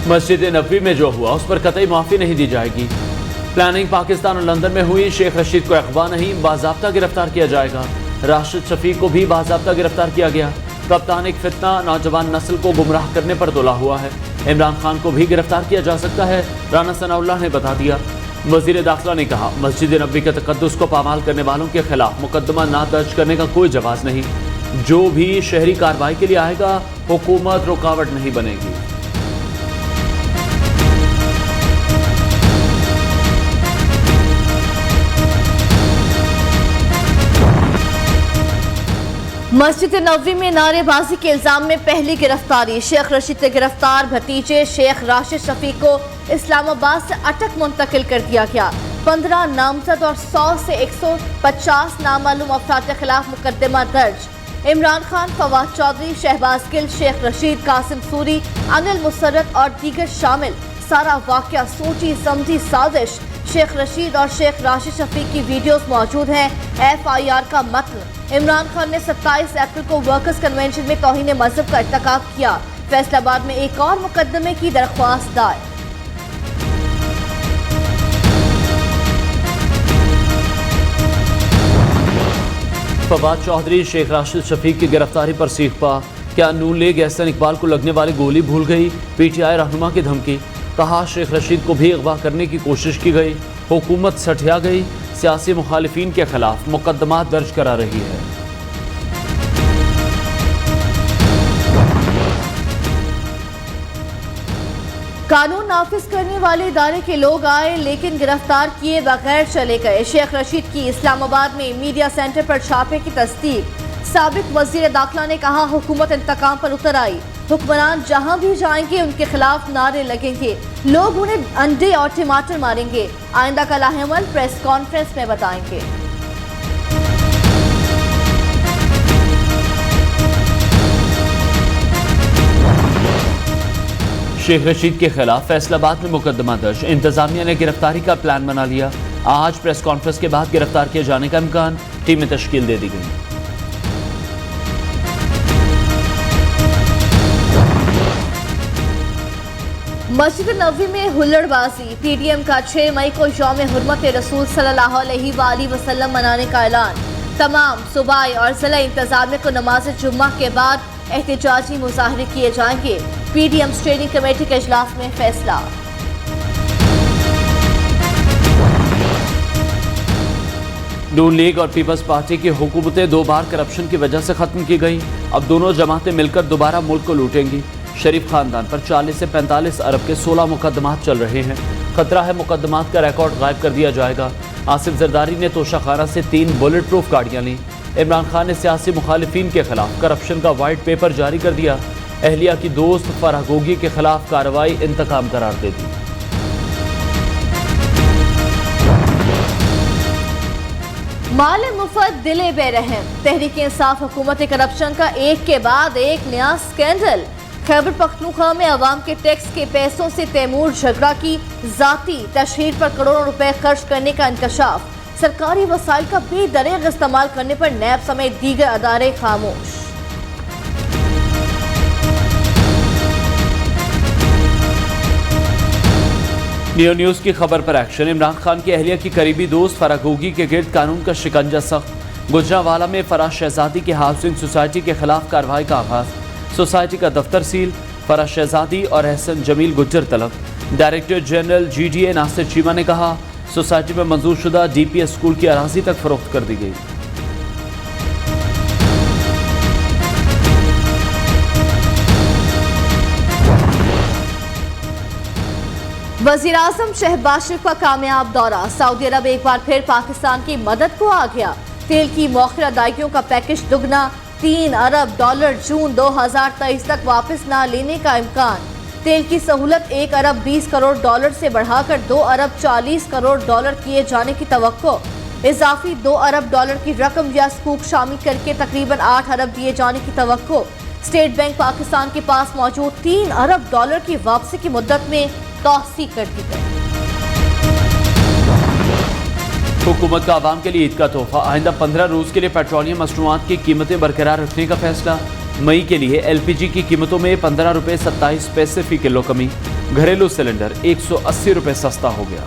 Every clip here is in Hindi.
मस्जिद नबवी में जो हुआ उस पर कतई माफ़ी नहीं दी जाएगी। प्लानिंग पाकिस्तान और लंदन में हुई। शेख रशीद को अगवा नहीं, बाज़ाब्ता गिरफ्तार किया जाएगा। राशिद शफीक को भी बाज़ाब्ता गिरफ्तार किया गया। कप्तान एक फितना नौजवान नस्ल को गुमराह करने पर तुला हुआ है। इमरान खान को भी गिरफ्तार किया जा सकता है, राना सनाउल्लाह ने बता दिया। वज़ीर दाखिला ने कहा, मस्जिद नबवी के तक़द्दुस को पामाल करने वालों के खिलाफ मुकदमा ना दर्ज करने का कोई जवाज़ नहीं। जो भी शहरी कार्रवाई के लिए आएगा हुकूमत रुकावट नहीं बनेगी। मस्जिद नबवी में नारेबाजी के इल्जाम में पहली गिरफ्तारी। शेख रशीद के गिरफ्तार भतीजे शेख राशिद शफीक को इस्लामाबाद से अटक मुंतकिल कर दिया गया। 15 नामजद और 100 से 150 नामालूम अफराद के खिलाफ मुकदमा दर्ज। इमरान खान, फवाद चौधरी, शहबाज गिल, शेख रशीद, कासिम सूरी, अनिल मुसर्रत और दीगर शामिल। सारा वाकया सोची समझी साजिश। शेख रशीद और शेख राशिद शफीक की वीडियोस मौजूद हैं। FIR का मतन, इमरान खान ने 27 अप्रैल को वर्कर्स कन्वेंशन में तौहीन मजहब का इर्तिकाब किया। फैसलाबाद में एक और मुकदमे की दरख्वास्त दायर। फवाद चौधरी, शेख राशिद शफीक की गिरफ्तारी पर सीखपा। क्या नून लीग एहसन इकबाल को लगने वाली गोली भूल गई? PTI रहनुमा की धमकी। कहा, शेख रशीद को भी अगवा करने की कोशिश की गई, हुकूमत सठिया गई। सियासी मुखालिफिन के खिलाफ मुकदमा दर्ज करा रही है। कानून नाफिज करने वाले इदारे के लोग आए लेकिन गिरफ्तार किए बगैर चले गए। शेख रशीद की इस्लामाबाद में मीडिया सेंटर पर छापे की तस्दीक। साबिक वजीर दाखिला ने कहा, हुकूमत इंतकाम पर उतर आई। हुक्मरान जहां भी जाएंगे उनके खिलाफ नारे लगेंगे, लोग उन्हें अंडे और टमाटर मारेंगे। आइंदा का लाहेमल प्रेस कॉन्फ्रेंस में बताएंगे। शेख रशीद के खिलाफ फैसलाबाद में मुकदमा दर्ज। इंतजामिया ने गिरफ्तारी का प्लान बना लिया। आज प्रेस कॉन्फ्रेंस के बाद गिरफ्तार किए जाने का इम्कान। टीमें तश्कील दे दी गई। मस्जिद नबवी में हुल्लड़बाजी। PDM का 6 मई को यौम हुर्मत रसूल सल्लल्लाहु अलैहि वसल्लम मनाने का ऐलान। तमाम सूबाई और जिला इंतजामिया को नमाज जुम्मा के बाद एहतजाजी मुजाहरे किए जाएंगे। PDM स्टेयरिंग कमेटी के इजलास में फैसला। नून लीग और पीपल्स पार्टी की हुकूमतें 2 बार करप्शन की वजह से खत्म की गई। अब दोनों जमातें मिलकर दोबारा मुल्क को लूटेंगी। शरीफ खानदान पर 40 से 45 अरब के 16 मुकदमात चल रहे हैं। खतरा है मुकदमात का रिकॉर्ड गायब कर दिया जाएगा। आसिफ जरदारी ने तोशाखाना से 3 बुलेट प्रूफ गाड़ियाँ लीं। इमरान खान ने सियासी मुखालिफिन के खिलाफ करप्शन का वाइट पेपर जारी कर दिया। अहलिया की दोस्त फराह गोगी के खिलाफ कार्रवाई इंतकाम करार दे दी। माल मुफत दिले बेरहम। तहरीक इंसाफ हुकूमत करप्शन का एक के बाद एक नया स्कैंडल। खैबर पख्तूनख्वा में अवाम के टैक्स के पैसों से तैमूर झगड़ा की जाती तशहीर पर करोड़ों रुपए खर्च करने का इंकशाफ। सरकारी वसाइल का बेदरेग इस्तेमाल करने पर नैब समेत दीगर अदारे खामोश। नियो न्यूज की खबर पर एक्शन। इमरान खान की अहलिया की करीबी दोस्त फराह गोगी के गिर्द कानून का शिकंजा सख्त। गुजरांवाला में फराह शहजादी की हाउसिंग सोसाइटी के खिलाफ कार्रवाई का आगाज। सोसाइटी का दफ्तर सील। फराह शहजादी और एहसन जमील गुज्जर तलब। Director general GDA Nasir Cheema ने कहा, सोसाइटी में मंजूर शुदा DPS स्कूल की अराजी तक फरोख्त कर दी गई। वजीर आजम शहबाज शरीफ का कामयाब दौरा। सऊदी अरब एक बार फिर पाकिस्तान की मदद को आ गया। तेल की मौखिर अदायगियों का पैकेज दुगना। $3 अरब जून 2023 तक वापस न लेने का इम्कान। तेल की सहूलत $1 अरब 20 करोड़ से बढ़ाकर $2 अरब 40 करोड़ किए जाने की तवक्को। इजाफी $2 अरब की रकम या स्कूप शामिल करके तकरीबन $8 अरब दिए जाने की तवक्को। स्टेट बैंक पाकिस्तान के पास मौजूद $3 अरब की वापसी की मुद्दत में तौसी कर दी गई। हुकूमत का आवाम के लिए ईद का तोहफा। आइंदा 15 रोज के लिए पेट्रोलियम मसनूआत की कीमतें बरकरार रखने का फैसला। मई के लिए LPG की कीमतों में 15 रुपये 27 पैसे फी किलो कमी। घरेलू सिलेंडर 180 रुपए सस्ता हो गया।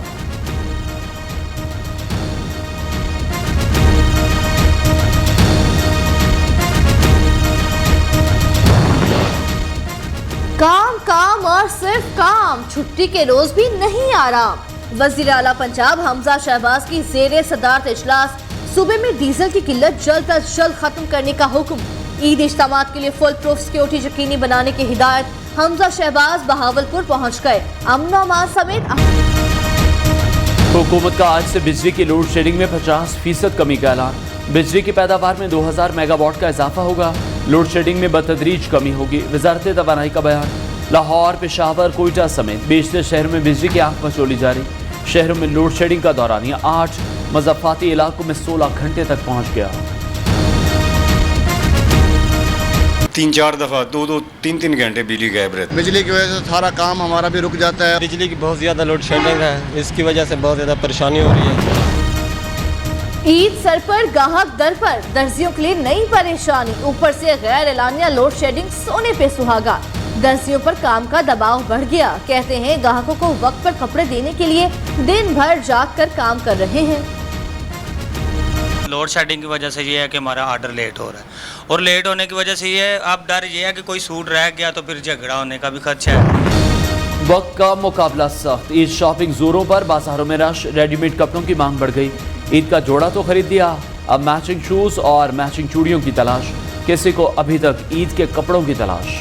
काम काम और सिर्फ काम, छुट्टी के रोज भी नहीं आराम। वजीर आला पंजाब हमजा शहबाज की ज़ेरे सदारत इजलास सूबे में डीजल की किल्लत जल्द अज जल्द खत्म करने का हुक्म। ईद इज्तिमात के लिए फुल प्रूफ सिक्योरिटी यकीनी बनाने की हिदायत। हमजा शहबाज बहावलपुर पहुंच गए। अमन अमान समेत हुकूमत का आज से बिजली की लोड शेडिंग में 50% कमी का ऐलान। बिजली की पैदावार में 2000 मेगावाट का इजाफा होगा। लोड शेडिंग में बतदरीज कमी होगी। वजारत तवानाई का बयान। लाहौर, पेशावर, कोयटा समेत बेशतर शहरों में बिजली की आंख मचोली जारी। शहरों में लोड शेडिंग का दौरानिया 8 मज़फ़ाती इलाकों में 16 घंटे तक पहुँच गया। 3-4 दफ़ा 2-3 घंटे बिजली गायब रहती है। बिजली की वजह से सारा काम हमारा भी रुक जाता है। बिजली की बहुत ज़्यादा लोड शेडिंग है, इसकी वजह से बहुत ज़्यादा परेशानी हो रही है। ईद सर पर गाहक दर पर, दर्जियों के लिए नई परेशानी। ऊपर से गैर एलानिया लोड शेडिंग सोने पे सुहागा। दर्जियों पर काम का दबाव बढ़ गया। कहते हैं ग्राहकों को वक्त पर कपड़े देने के लिए दिन भर जाग कर काम कर रहे हैं। लोड शेडिंग की वजह से ये है कि हमारा ऑर्डर लेट हो रहा है, और लेट होने की वजह से ये अब डर ये है कि कोई सूट रह गया तो फिर झगड़ा होने का भी खदशा है। वक्त का मुकाबला सख्त। ईद शॉपिंग जोरों पर, बाजारों में रश। रेडीमेड कपड़ों की मांग बढ़ गई। ईद का जोड़ा तो खरीद दिया, अब मैचिंग शूज और मैचिंग चूड़ियों की तलाश। किसी को अभी तक ईद के कपड़ों की तलाश।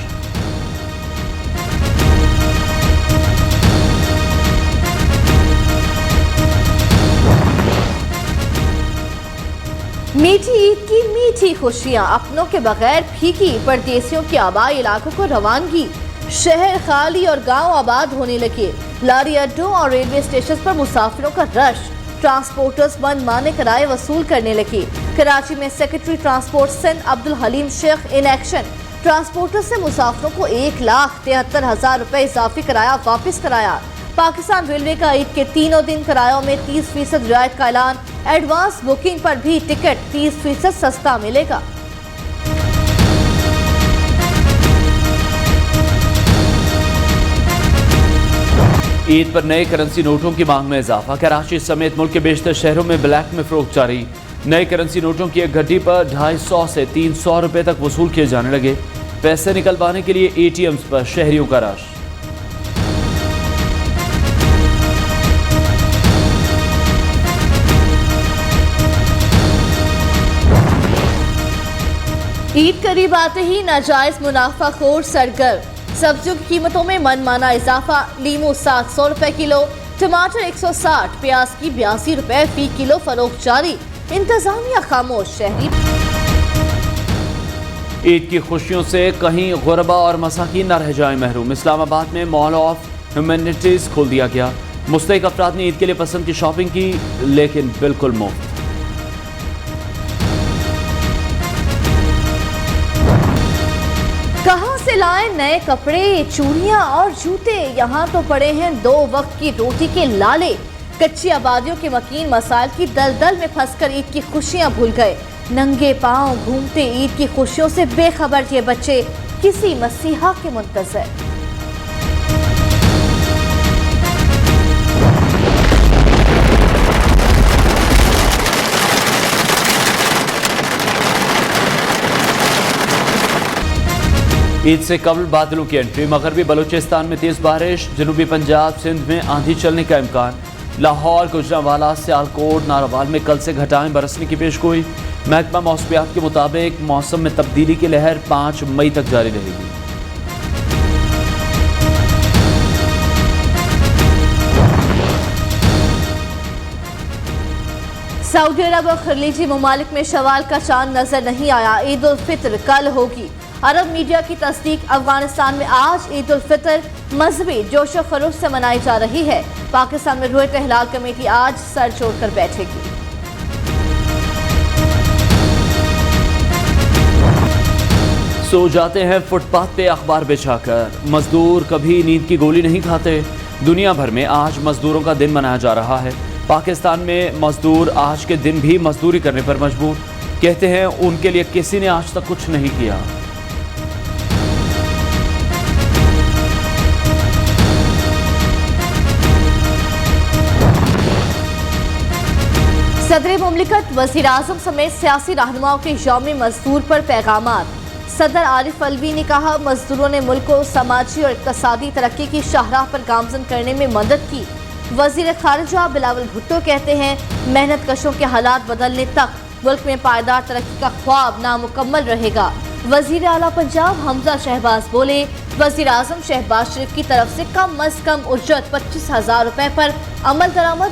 मीठी ईद की मीठी खुशियां, अपनों के बगैर फीकी। परदेसियों के आबाई इलाकों को रवानगी। शहर खाली और गांव आबाद होने लगे। लारी अड्डों और रेलवे स्टेशन पर मुसाफिरों का रश। ट्रांसपोर्टर्स मनमाने किराए वसूल करने लगे। कराची में secretary transport Sindh Abdul Haleem Sheikh in action. Transporter से मुसाफिरों को 1,73,000 रुपए इजाफी किराया वापस कराया। पाकिस्तान रेलवे का ईद के तीनों दिन किरायों में 30% रियायत का ऐलान। एडवांस बुकिंग पर भी टिकट 30% सस्ता मिलेगा। ईद पर नए करेंसी नोटों की मांग में इजाफा। कराची समेत मुल्क के बेशतर शहरों में ब्लैक में फरोख्त जारी। नए करेंसी नोटों की एक गड्डी पर 250 से 300 रुपए तक वसूल किए जाने लगे। पैसे निकलवाने के लिए ATMs पर शहरियों का रश। ईद करीब आते ही नाजायज मुनाफाखोर सरगर्म। सब्जियों की कीमतों में मनमाना इजाफा। लीमू 700 रुपए किलो, टमाटर 160, प्याज की 82 रुपए फी किलो फरोख्त जारी। इंतजामिया खामोश। शहरी ईद की खुशियों से कहीं गुरबा और मसाकीन न रह जाए महरूम। इस्लामाबाद में मॉल ऑफ ह्यूमैनिटीज खोल दिया गया। मुस्तहिक अफराद ने ईद के लिए पसंद की शॉपिंग की, लेकिन बिल्कुल मुफ्त। कहां से लाए नए कपड़े, चूड़ियां और जूते। यहाँ तो पड़े हैं 2 वक्त की रोटी के लाले। कच्ची आबादियों के मकीन मसाइल की दलदल में फंसकर ईद की खुशियां भूल गए। नंगे पांव घूमते ईद की खुशियों से बेखबर ये बच्चे किसी मसीहा के मुंतज़र। ईद से कबल बादलों की एंट्री। मगरबी बलूचिस्तान में तेज बारिश। जनूबी पंजाब सिंध में आंधी चलने का इम्कान। लाहौर, गुजरांवाला, सियालकोट, नारावाल में कल से घटाएं बरसने की पेशगोई। महकमा मौसमियात के मुताबिक मौसम में तब्दीली की लहर 5 मई तक जारी रहेगी। सऊदी अरब और खलीजी ममालिक में शवाल का चांद नजर नहीं आया। ईद उल फितर कल होगी। अरब मीडिया की तस्दीक। अफगानिस्तान में आज ईद उल फितर मजहबी जोश व खरोश से मनाई जा रही है। पाकिस्तान में रुयत हिलाल कमेटी आज सर जोड़कर बैठेगी। सो जाते हैं फुटपाथ पे अखबार बिछाकर। मजदूर कभी नींद की गोली नहीं खाते। दुनिया भर में आज मजदूरों का दिन मनाया जा रहा है। पाकिस्तान में मजदूर आज के दिन भी मजदूरी करने पर मजबूर। कहते हैं उनके लिए किसी ने आज तक कुछ नहीं किया। सदर मुमलिकत वज़ीर आज़म समेत सियासी रहनुमाओं के यौम मजदूर पर पैगामात। सदर आरिफ अलवी ने कहा, मजदूरों ने मुल्क को समाजी और इक़्तिसादी तरक्की की शाहराह पर गामजन करने में मदद की। वज़ीर ख़ारिजा बिलावल भुट्टो कहते हैं, मेहनत कशों के हालात बदलने तक मुल्क में पायदार तरक्की का ख्वाब नामुकम्मल रहेगा। वज़ीर आला पंजाब हमजा शहबाज बोले, वज़ीर आज़म शहबाज शरीफ की तरफ से कम अज़ कम उज्जत 25,000 रुपए पर अमल दरामद